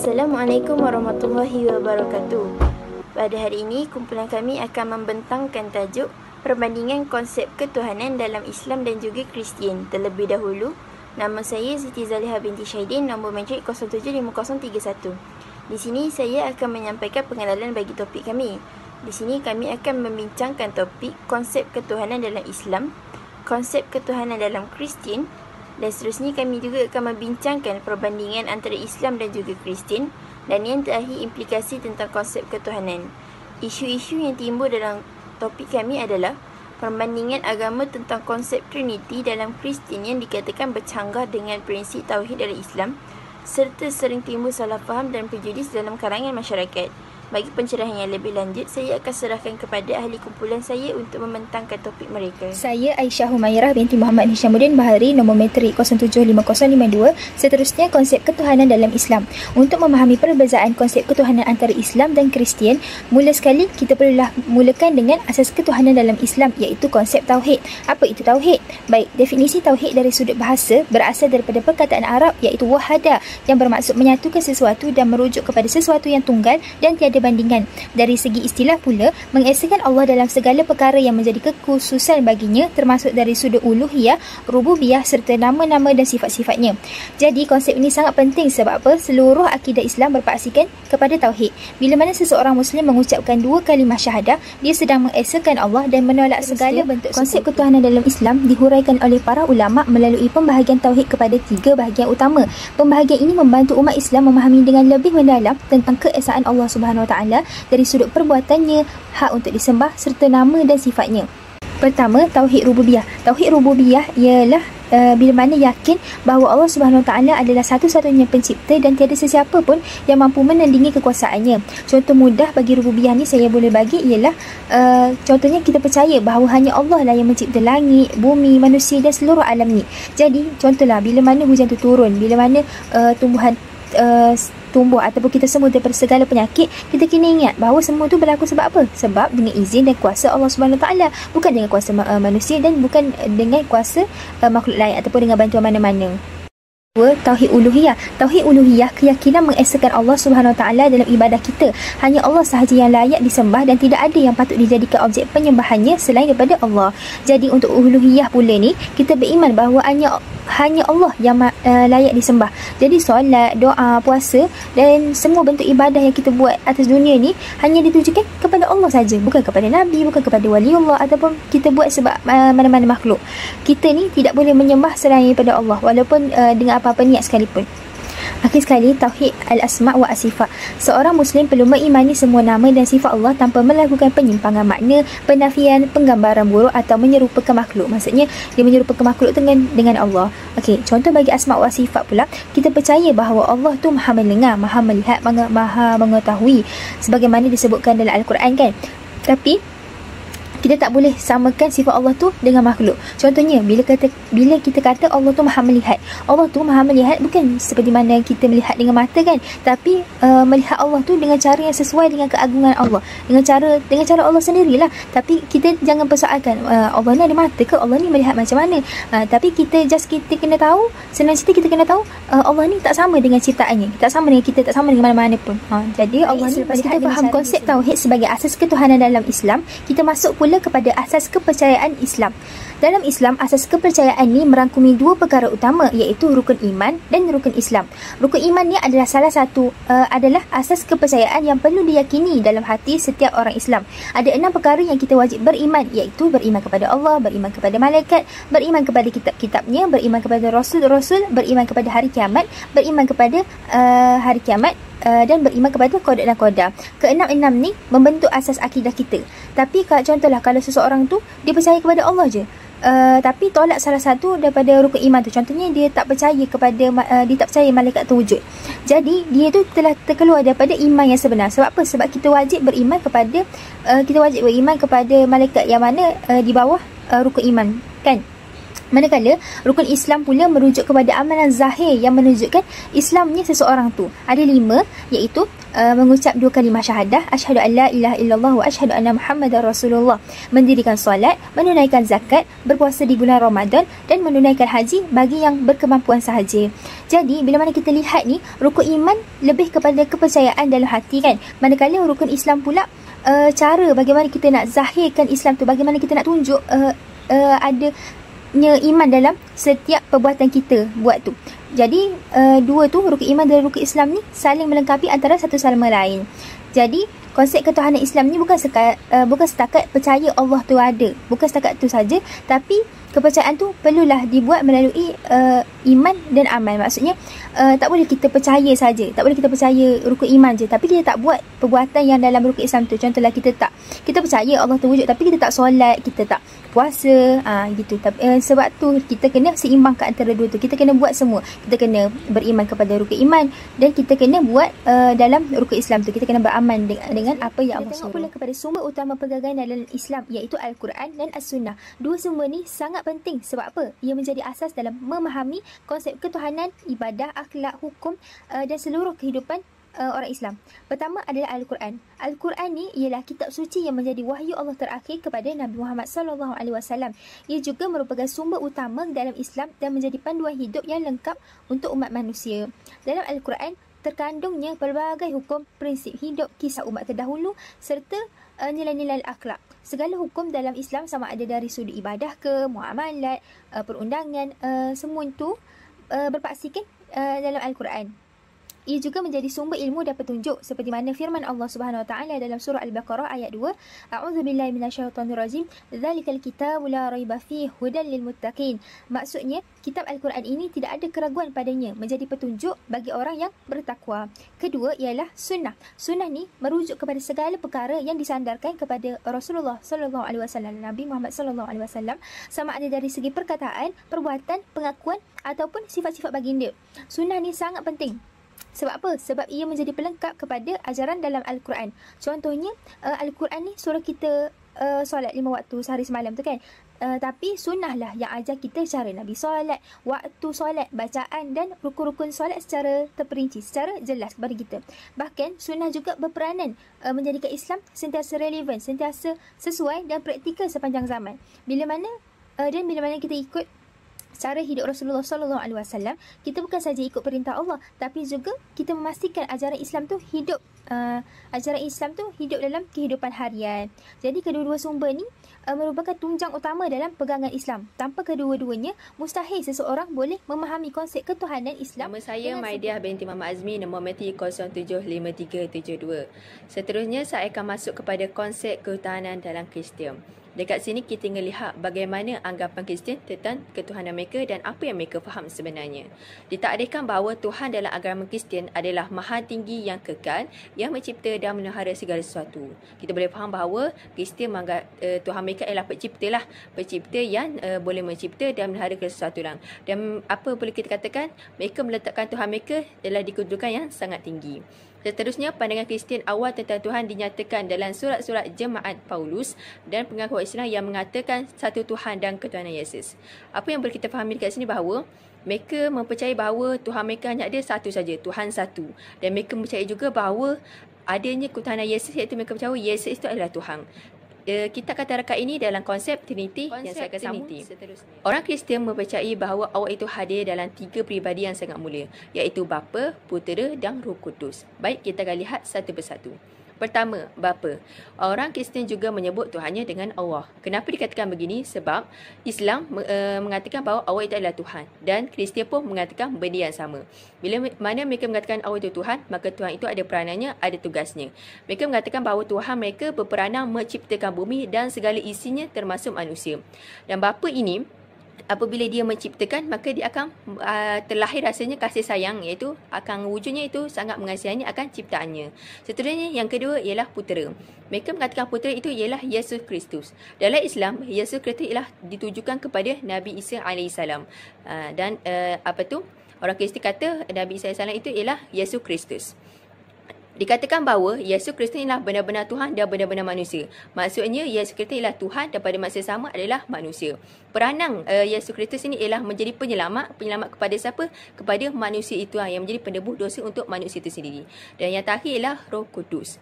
Assalamualaikum warahmatullahi wabarakatuh. Pada hari ini, kumpulan kami akan membentangkan tajuk perbandingan konsep ketuhanan dalam Islam dan juga Kristian. Terlebih dahulu, nama saya Siti Zaliha binti Syahidin, nombor matrik 075031. Di sini saya akan menyampaikan pengenalan bagi topik kami. Di sini kami akan membincangkan topik konsep ketuhanan dalam Islam, konsep ketuhanan dalam Kristian, dan seterusnya kami juga akan membincangkan perbandingan antara Islam dan juga Kristian, dan yang terakhir implikasi tentang konsep ketuhanan. Isu-isu yang timbul dalam topik kami adalah perbandingan agama tentang konsep Trinity dalam Kristian yang dikatakan bercanggah dengan prinsip tauhid dalam Islam, serta sering timbul salah faham dan prejudis dalam kalangan masyarakat. Bagi pencerahan yang lebih lanjut, saya akan serahkan kepada ahli kumpulan saya untuk membentangkan topik mereka. Saya Aisyah Humairah binti Muhammad Hishamuddin Bahari, nombor matrik 075052. Seterusnya, konsep ketuhanan dalam Islam. Untuk memahami perbezaan konsep ketuhanan antara Islam dan Kristian, mula sekali kita perlulah mulakan dengan asas ketuhanan dalam Islam, iaitu konsep tauhid. Apa itu tauhid? Baik, definisi tauhid dari sudut bahasa berasal daripada perkataan Arab iaitu wahada, yang bermaksud menyatukan sesuatu dan merujuk kepada sesuatu yang tunggal dan tiada bandingan. Dari segi istilah pula, mengesakan Allah dalam segala perkara yang menjadi kekhususan baginya, termasuk dari sudut uluhiyah, rububiyah serta nama-nama dan sifat-sifatnya. Jadi konsep ini sangat penting sebab apa? Seluruh akidah Islam berpaksikan kepada tauhid. Bila mana seseorang Muslim mengucapkan dua kalimah syahadah, dia sedang mengesakan Allah dan menolak segala bentuk konsep ketuhanan dalam Islam dihuraikan oleh para ulama melalui pembahagian tauhid kepada tiga bahagian utama. Pembahagian ini membantu umat Islam memahami dengan lebih mendalam tentang keesaan Allah Subhanahu Wa Taala dari sudut perbuatannya, hak untuk disembah serta nama dan sifatnya. Pertama, tauhid rububiyah. Tauhid rububiyah ialah bila mana yakin bahawa Allah Subhanahu Wa Taala adalah satu-satunya pencipta dan tiada sesiapa pun yang mampu menandingi kekuasaannya. Contoh mudah bagi rububiyah ni saya boleh bagi ialah contohnya kita percaya bahawa hanya Allah lah yang mencipta langit, bumi, manusia dan seluruh alam ni. Jadi contohlah bila mana hujan tu turun, bila mana tumbuhan tumbuh ataupun kita sembuh daripada segala penyakit, kita kena ingat bahawa semua tu berlaku sebab apa? Sebab dengan izin dan kuasa Allah Subhanahu Wa Taala, bukan dengan kuasa manusia dan bukan dengan kuasa makhluk lain ataupun dengan bantuan mana-mana. Tauhid uluhiyah. Tauhid uluhiyah, keyakinan mengesakan Allah Subhanahu Wa Taala dalam ibadah kita. Hanya Allah sahaja yang layak disembah dan tidak ada yang patut dijadikan objek penyembahannya selain daripada Allah. Jadi untuk uluhiyah pula ni, kita beriman bahawa hanya Allah yang layak disembah. Jadi solat, doa, puasa dan semua bentuk ibadah yang kita buat atas dunia ni hanya ditujukan kepada Allah saja, bukan kepada Nabi, bukan kepada waliullah ataupun kita buat sebab mana-mana makhluk. Kita ni tidak boleh menyembah selain daripada Allah walaupun dengan apa-apa niat sekalipun. Akhir sekali, tauhid al-asma' wa as-sifat. Seorang Muslim perlu mengimani semua nama dan sifat Allah tanpa melakukan penyimpangan makna, penafian, penggambaran buruk atau menyerupakan makhluk. Maksudnya, dia menyerupakan makhluk dengan Allah. Okey, contoh bagi asma' wa sifat pula, kita percaya bahawa Allah tu maha mendengar, maha melihat, maha mengetahui, sebagaimana disebutkan dalam Al-Quran kan. Tapi kita tak boleh samakan sifat Allah tu dengan makhluk. Contohnya, bila kita kata Allah tu maha melihat. Allah tu maha melihat bukan seperti mana kita melihat dengan mata kan, tapi melihat Allah tu dengan cara yang sesuai dengan keagungan Allah, dengan cara Allah sendirilah. Tapi kita jangan persoalkan Allah ni ada mata ke, Allah ni melihat macam mana. Tapi kita kena tahu, senang cerita kita kena tahu Allah ni tak sama dengan ciptaannya, tak sama dengan kita, tak sama dengan mana-mana pun. Jadi Allah ni, lepas kita faham konsep tauhid sebagai asas ketuhanan dalam Islam, kita masuk pula kepada asas kepercayaan Islam. Dalam Islam, asas kepercayaan ni merangkumi dua perkara utama, iaitu rukun iman dan rukun Islam. Rukun iman ni adalah salah satu adalah asas kepercayaan yang perlu diyakini dalam hati setiap orang Islam. Ada 6 perkara yang kita wajib beriman, iaitu beriman kepada Allah, beriman kepada malaikat, beriman kepada kitab-kitabnya, beriman kepada rasul-rasul, beriman kepada hari kiamat, beriman kepada hari kiamat, dan beriman kepada qada dan qadar. Keenam-enam ni membentuk asas akidah kita. Tapi contohlah kalau seseorang tu dia percaya kepada Allah je, tapi tolak salah satu daripada rukun iman tu. Contohnya dia tak percaya malaikat tu wujud. Jadi dia tu telah terkeluar daripada iman yang sebenar. Sebab apa? Sebab kita wajib beriman kepada malaikat yang mana di bawah rukun iman kan. Manakala rukun Islam pula merujuk kepada amalan zahir yang menunjukkan Islamnya seseorang tu. Ada 5, iaitu mengucap 2 kalimah syahadah, asyhadu an la ilaha illallah wa asyhadu anna muhammadar rasulullah, mendirikan solat, menunaikan zakat, berpuasa di bulan Ramadan dan menunaikan haji bagi yang berkemampuan sahaja. Jadi bila mana kita lihat ni, rukun iman lebih kepada kepercayaan dalam hati kan. Manakala rukun Islam pula cara bagaimana kita nak zahirkan Islam tu, bagaimana kita nak tunjuk adanya iman dalam setiap perbuatan kita buat tu. Jadi dua tu, rukun iman dan rukun Islam ni saling melengkapi antara satu sama lain. Jadi konsep ketuhanan Islam ni bukan setakat percaya Allah tu ada, bukan setakat tu saja, tapi kepercayaan tu perlulah dibuat melalui iman dan amal. Maksudnya tak boleh kita percaya saja, tak boleh kita percaya rukun iman je tapi kita tak buat perbuatan yang dalam rukun Islam tu. Contohlah kita percaya Allah tu wujud tapi kita tak solat, kita tak puasa, gitu. Tapi sebab tu kita kena seimbangkan antara dua tu. Kita kena buat semua. Kita kena beriman kepada rukun iman dan kita kena buat dalam rukun Islam tu. Kita kena beramal dengan apa yang Allah suruh. Kita tengok pula kepada sumber utama pergagahan dalam Islam, iaitu Al-Quran dan As-Sunnah. Dua sumber ni sangat penting. Sebab apa? Ia menjadi asas dalam memahami konsep ketuhanan, ibadah, akhlak, hukum dan seluruh kehidupan orang Islam. Pertama adalah Al-Quran. Al-Quran ni ialah kitab suci yang menjadi wahyu Allah terakhir kepada Nabi Muhammad SAW. Ia juga merupakan sumber utama dalam Islam dan menjadi panduan hidup yang lengkap untuk umat manusia. Dalam Al-Quran terkandungnya pelbagai hukum, prinsip hidup, kisah umat terdahulu serta nilai-nilai akhlak. Segala hukum dalam Islam, sama ada dari sudut ibadah ke, muamalat, perundangan, semua itu berpaksikan dalam Al-Quran. Ia juga menjadi sumber ilmu dan petunjuk seperti mana firman Allah Subhanahu Wa Taala dalam surah Al-Baqarah ayat 2, A'udzubillahi minasyaitonirrajim, Dzalikal kitabu la raiba fihi hudan lil muttaqin. Maksudnya, kitab Al-Quran ini tidak ada keraguan padanya, menjadi petunjuk bagi orang yang bertakwa. Kedua ialah sunnah. Sunnah ni merujuk kepada segala perkara yang disandarkan kepada Rasulullah SAW, Nabi Muhammad SAW, sama ada dari segi perkataan, perbuatan, pengakuan ataupun sifat-sifat baginda. Sunnah ni sangat penting. Sebab apa? Sebab ia menjadi pelengkap kepada ajaran dalam Al-Quran. Contohnya, Al-Quran ni suruh kita solat 5 waktu sehari semalam tu kan. Tapi sunnah lah yang ajar kita cara Nabi solat, waktu solat, bacaan dan rukun-rukun solat secara terperinci, secara jelas kepada kita. Bahkan sunnah juga berperanan menjadikan Islam sentiasa relevan, sentiasa sesuai dan praktikal sepanjang zaman. Bila mana kita ikut cara hidup Rasulullah SAW, kita bukan saja ikut perintah Allah, tapi juga kita memastikan ajaran Islam tu hidup dalam kehidupan harian. Jadi kedua-dua sumber ni merupakan tunjang utama dalam pegangan Islam. Tanpa kedua-duanya, mustahil seseorang boleh memahami konsep ketuhanan Islam. Nama saya Maidiah binti Muhammad Azmi, nombor matrik 075372. Seterusnya saya akan masuk kepada konsep ketuhanan dalam Kristian. Dekat sini kita ingin lihat bagaimana anggapan Kristian tentang ketuhanan mereka dan apa yang mereka faham sebenarnya. Ditakdirkan bahawa Tuhan dalam agama Kristian adalah Maha Tinggi yang kekal, yang mencipta dan memelihara segala sesuatu. Kita boleh faham bahawa Kristian menganggap Tuhan mereka ialah pencipta yang boleh mencipta dan memelihara segala sesuatu. Dan apa boleh kita katakan, mereka meletakkan Tuhan mereka adalah di kedudukan yang sangat tinggi. Seterusnya, pandangan Kristian awal tentang Tuhan dinyatakan dalam surat-surat jemaat Paulus dan pengakuan Islam yang mengatakan satu Tuhan dan ketuhanan Yesus. Apa yang boleh kita fahami dekat sini bahawa mereka mempercayai bahawa Tuhan mereka hanya ada satu saja, Tuhan satu. Dan mereka mempercayai juga bahawa adanya ketuhanan Yesus, iaitu mereka percaya Yesus itu adalah Tuhan. Kita kata rekat ini dalam konsep Trinity yang saya akan sambung seterusnya. Orang Kristian mempercayai bahawa Allah itu hadir dalam 3 peribadi yang sangat mulia, iaitu Bapa, Putera dan Roh Kudus. Baik, kita akan lihat satu persatu. Pertama, Bapa. Orang Kristian juga menyebut Tuhannya dengan Allah. Kenapa dikatakan begini? Sebab Islam mengatakan bahawa Allah itu adalah Tuhan. Dan Kristian pun mengatakan benda yang sama. Bila mana mereka mengatakan Allah itu Tuhan, maka Tuhan itu ada peranannya, ada tugasnya. Mereka mengatakan bahawa Tuhan mereka berperanan menciptakan bumi dan segala isinya termasuk manusia. Dan Bapa ini, apabila dia menciptakan, maka dia akan terlahir rasanya kasih sayang, iaitu akan wujudnya itu sangat mengasihi akan ciptaannya. Seterusnya, yang kedua ialah Putera. Mereka mengatakan Putera itu ialah Yesus Kristus. Dalam Islam, Yesus Kristus ialah ditujukan kepada Nabi Isa AS. Orang Kristian kata Nabi Isa AS itu ialah Yesus Kristus. Dikatakan bahawa Yesus Kristus ialah benar-benar Tuhan dan benar-benar manusia. Maksudnya Yesus Kristus ialah Tuhan dan pada masa sama adalah manusia. Peranan Yesus Kristus ini ialah menjadi penyelamat kepada siapa? Kepada manusia itu yang menjadi penebus dosa untuk manusia itu sendiri. Dan yang terakhir ialah Roh Kudus.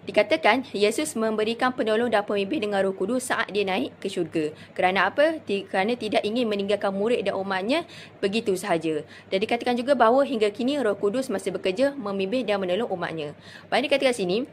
Dikatakan Yesus memberikan penolong dan pembimbing dengan Roh Kudus saat dia naik ke syurga. Kerana apa? Kerana tidak ingin meninggalkan murid dan umatnya begitu sahaja. Dan dikatakan juga bahawa hingga kini Roh Kudus masih bekerja membimbing dan menolong umatnya. Maksudnya dikatakan sini,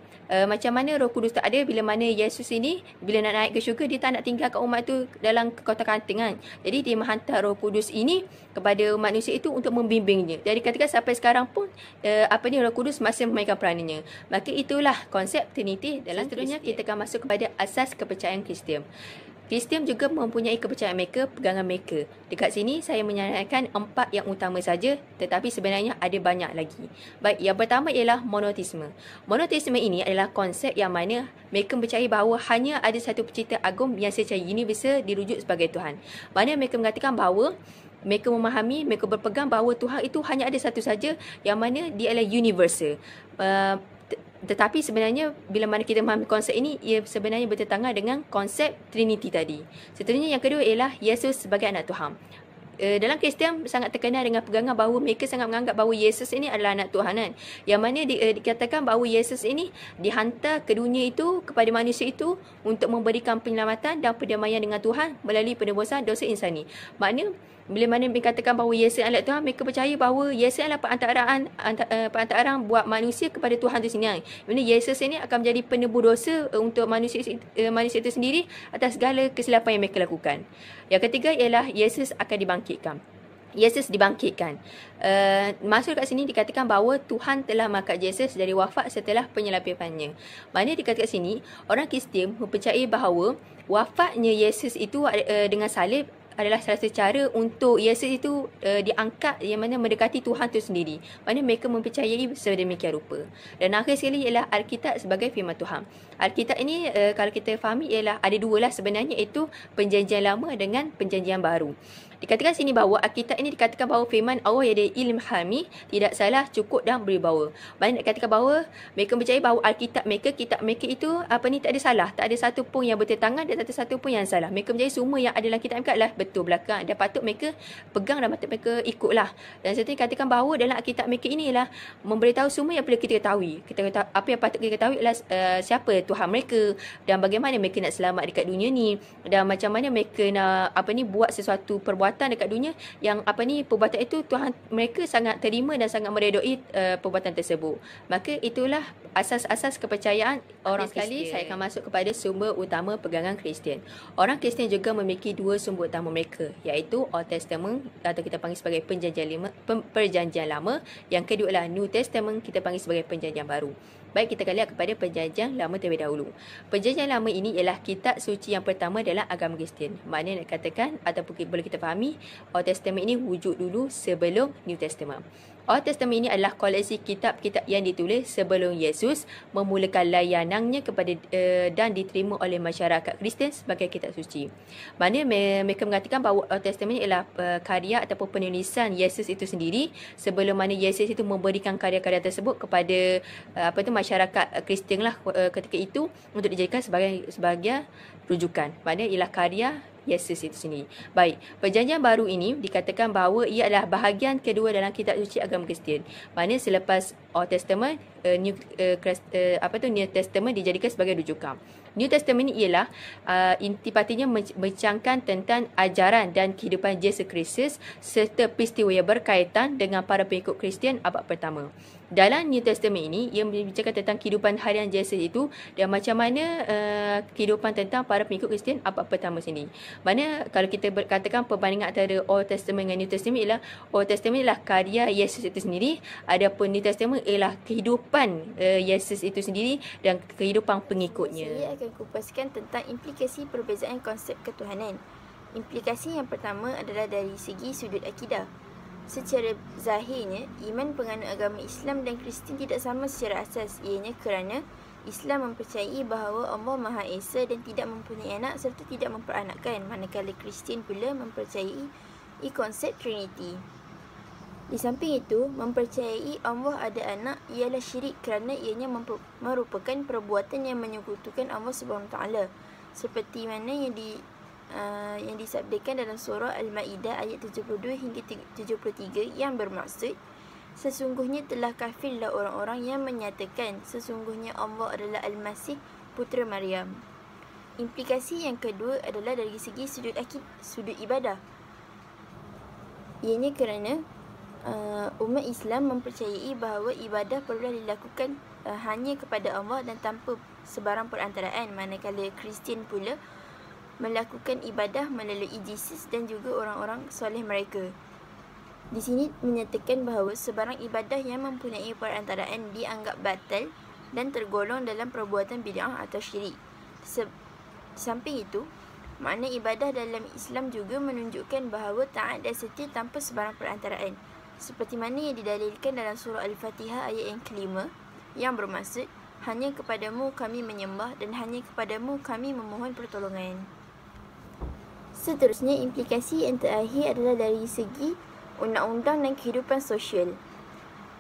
macam mana Roh Kudus tak ada bila mana Yesus ini bila nak naik ke syurga dia tak nak tinggalkan umat tu dalam kekotak-kating kan. Jadi dia menghantar Roh Kudus ini kepada manusia itu untuk membimbingnya. Jadi dikatakan sampai sekarang pun Roh Kudus masih memainkan peranannya. Maka itulah konsep Trinity. Dalam seterusnya kita akan masuk kepada asas kepercayaan Kristian. Kristian juga mempunyai kepercayaan mereka, pegangan mereka. Dekat sini saya menyandarkan 4 yang utama saja, tetapi sebenarnya ada banyak lagi. Baik, yang pertama ialah monoteisme. Monoteisme ini adalah konsep yang mana mereka percaya bahawa hanya ada satu pencipta agung yang secara universal dirujuk sebagai Tuhan. Mana mereka mengatakan bahawa mereka memahami, mereka berpegang bahawa Tuhan itu hanya ada satu saja yang mana dia adalah universal. Tetapi sebenarnya bila mana kita memahami konsep ini, ia sebenarnya bertentangan dengan konsep Trinity tadi. Seterusnya yang kedua ialah Yesus sebagai anak Tuhan. Dalam Kristian sangat terkenal dengan pegangan bahawa mereka sangat menganggap bahawa Yesus ini adalah anak Tuhan kan. Yang mana dikatakan bahawa Yesus ini dihantar ke dunia itu kepada manusia itu untuk memberikan penyelamatan dan perdamaian dengan Tuhan melalui penebusan dosa insani. Maknanya bila mana dikatakan bahawa Yesus adalah Tuhan, mereka percaya bahawa Yesus adalah perantaraan buat manusia kepada Tuhan itu sendiri. Mana Yesus ini akan menjadi penebus dosa untuk manusia itu sendiri atas segala kesilapan yang mereka lakukan. Yang ketiga ialah Yesus akan dibangkitkan. Yesus dibangkitkan. Masuk kat sini dikatakan bahawa Tuhan telah mengangkat Yesus dari wafat setelah penyelapiannya. Maknanya dikatakan sini, orang Kristian mempercayai bahawa wafatnya Yesus itu dengan salib adalah salah satu cara untuk Yesus itu diangkat yang mana mendekati Tuhan itu sendiri. Maknanya mereka mempercayai sedemikian rupa. Dan akhir sekali ialah Alkitab sebagai firman Tuhan. Alkitab ini kalau kita fahami ialah ada dua lah sebenarnya, iaitu Perjanjian Lama dengan Perjanjian Baru. Dikatakan sini bahawa Alkitab ini dikatakan bahawa firman Allah yang ada ilhami, tidak salah, cukup dan berbawa. Maksudnya dikatakan bahawa mereka percaya bahawa Alkitab mereka, kitab mereka itu tak ada salah, tak ada satu pun yang bertentangan dan tak ada satu pun yang salah. Mereka percaya semua yang ada dalam kitab mereka adalah betul belakang dan patut mereka pegang dan patut mereka ikutlah. Dan serta dikatakan bahawa dalam Alkitab mereka inilah memberitahu semua yang perlu kita ketahui. Kita ketahui, apa yang patut kita ketahui adalah siapa Tuhan mereka dan bagaimana mereka nak selamat dekat dunia ni dan macam mana mereka nak buat sesuatu perbuatan dekat dunia yang perbuatan itu Tuhan mereka sangat terima dan sangat meredoi perbuatan tersebut. Maka itulah asas-asas kepercayaan orang Kristian. Saya akan masuk kepada sumber utama pegangan Kristian. Orang Kristian juga memiliki dua sumber utama mereka, iaitu Old Testament atau kita panggil sebagai Perjanjian Lama. Yang kedua adalah New Testament, kita panggil sebagai Perjanjian Baru. Baik, kita akan lihat kepada Perjanjian Lama terlebih dahulu. Perjanjian Lama ini ialah kitab suci yang pertama dalam agama Kristian. Maknanya nak katakan ataupun boleh kita fahami, Old Testament ini wujud dulu sebelum New Testament. Old Testament ini adalah koleksi kitab-kitab yang ditulis sebelum Yesus memulakan layanannya kepada dan diterima oleh masyarakat Kristian sebagai kitab suci. Maknanya mereka mengatakan bahawa Old Testament ini adalah karya ataupun penulisan Yesus itu sendiri sebelum mana Yesus itu memberikan karya-karya tersebut kepada masyarakat Kristian lah ketika itu untuk dijadikan sebagai rujukan. Maknanya ialah karya Yesus itu sendiri. Baik, Perjanjian Baru ini dikatakan bahawa ia adalah bahagian kedua dalam kitab suci agama Kristian. Maknanya selepas Old Testament, New Testament dijadikan sebagai rujukan. New Testament ini ialah intipatinya membincangkan tentang ajaran dan kehidupan Yesus Kristus serta peristiwa yang berkaitan dengan para pengikut Kristian abad pertama. Dalam New Testament ini, ia membicarakan tentang kehidupan harian Yesus itu dan macam mana kehidupan tentang para pengikut Kristian abad pertama sini. Mana kalau kita katakan perbandingan antara Old Testament dengan New Testament ialah Old Testament ialah karya Yesus itu sendiri, adapun New Testament ialah kehidupan Yesus itu sendiri dan kehidupan pengikutnya. Saya akan kupaskan tentang implikasi perbezaan konsep ketuhanan. Implikasi yang pertama adalah dari segi sudut akidah. Secara zahirnya, iman penganut agama Islam dan Kristian tidak sama secara asas, ianya kerana Islam mempercayai bahawa Allah Maha Esa dan tidak mempunyai anak serta tidak memperanakkan, manakala Kristian pula mempercayai konsep Trinity. Di samping itu, mempercayai Allah ada anak ialah syirik kerana ianya merupakan perbuatan yang menyekutukan Allah SWT, seperti mana yang disabdakan dalam surah Al-Ma'idah ayat 72 hingga 73 yang bermaksud, sesungguhnya telah kafirlah orang-orang yang menyatakan sesungguhnya Allah adalah Al-Masih putera Maryam. Implikasi yang kedua adalah dari segi sudut ibadah. Ianya kerana umat Islam mempercayai bahawa ibadah perlu dilakukan hanya kepada Allah dan tanpa sebarang perantaraan, manakala Kristian pula melakukan ibadah melalui Jesus dan juga orang-orang soleh mereka. Di sini menyatakan bahawa sebarang ibadah yang mempunyai perantaraan dianggap batal dan tergolong dalam perbuatan bid'ah atau syirik. Samping itu, makna ibadah dalam Islam juga menunjukkan bahawa taat dan setia tanpa sebarang perantaraan, seperti mana yang didalilkan dalam surah Al-Fatihah ayat yang kelima yang bermaksud, hanya kepadamu kami menyembah dan hanya kepadamu kami memohon pertolongan. Seterusnya, implikasi yang terakhir adalah dari segi undang-undang dan kehidupan sosial.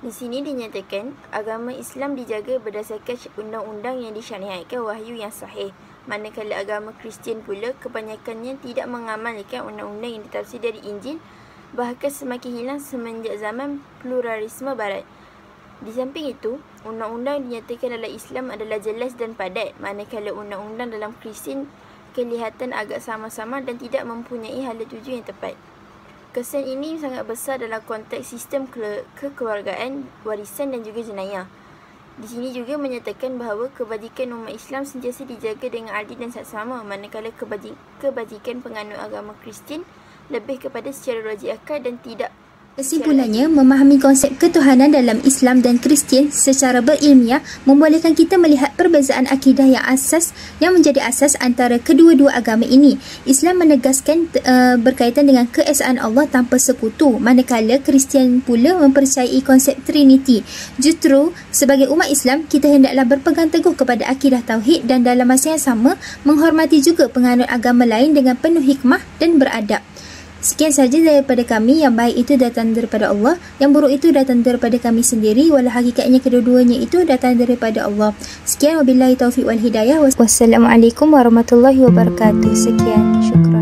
Di sini dinyatakan agama Islam dijaga berdasarkan undang-undang yang disyariatkan wahyu yang sahih, manakala agama Kristian pula kebanyakannya tidak mengamalkan undang-undang yang ditafsir dari Injil, bahkan semakin hilang semenjak zaman pluralisme barat. Di samping itu, undang-undang dinyatakan dalam Islam adalah jelas dan padat, manakala undang-undang dalam Kristian kelihatan agak sama-sama dan tidak mempunyai hala tuju yang tepat. Kesan ini sangat besar dalam konteks sistem kekeluargaan, warisan dan juga jenayah. Di sini juga menyatakan bahawa kebajikan umat Islam sentiasa dijaga dengan adil dan saksama, manakala kebajikan penganut agama Kristian lebih kepada secara logik akal dan tidak. Kesimpulannya, memahami konsep ketuhanan dalam Islam dan Kristian secara berilmiah membolehkan kita melihat perbezaan akidah yang menjadi asas antara kedua-dua agama ini. Islam menegaskan berkaitan dengan keesaan Allah tanpa sekutu, manakala Kristian pula mempercayai konsep Trinity. Justru, sebagai umat Islam, kita hendaklah berpegang teguh kepada akidah tauhid dan dalam masa yang sama menghormati juga penganut agama lain dengan penuh hikmah dan beradab. Sekian sahaja daripada kami. Yang baik itu datang daripada Allah, yang buruk itu datang daripada kami sendiri, walau hakikatnya kedua-duanya itu datang daripada Allah. Sekian, wabillahi taufiq wal hidayah. Wassalamualaikum warahmatullahi wabarakatuh. Sekian, syukur.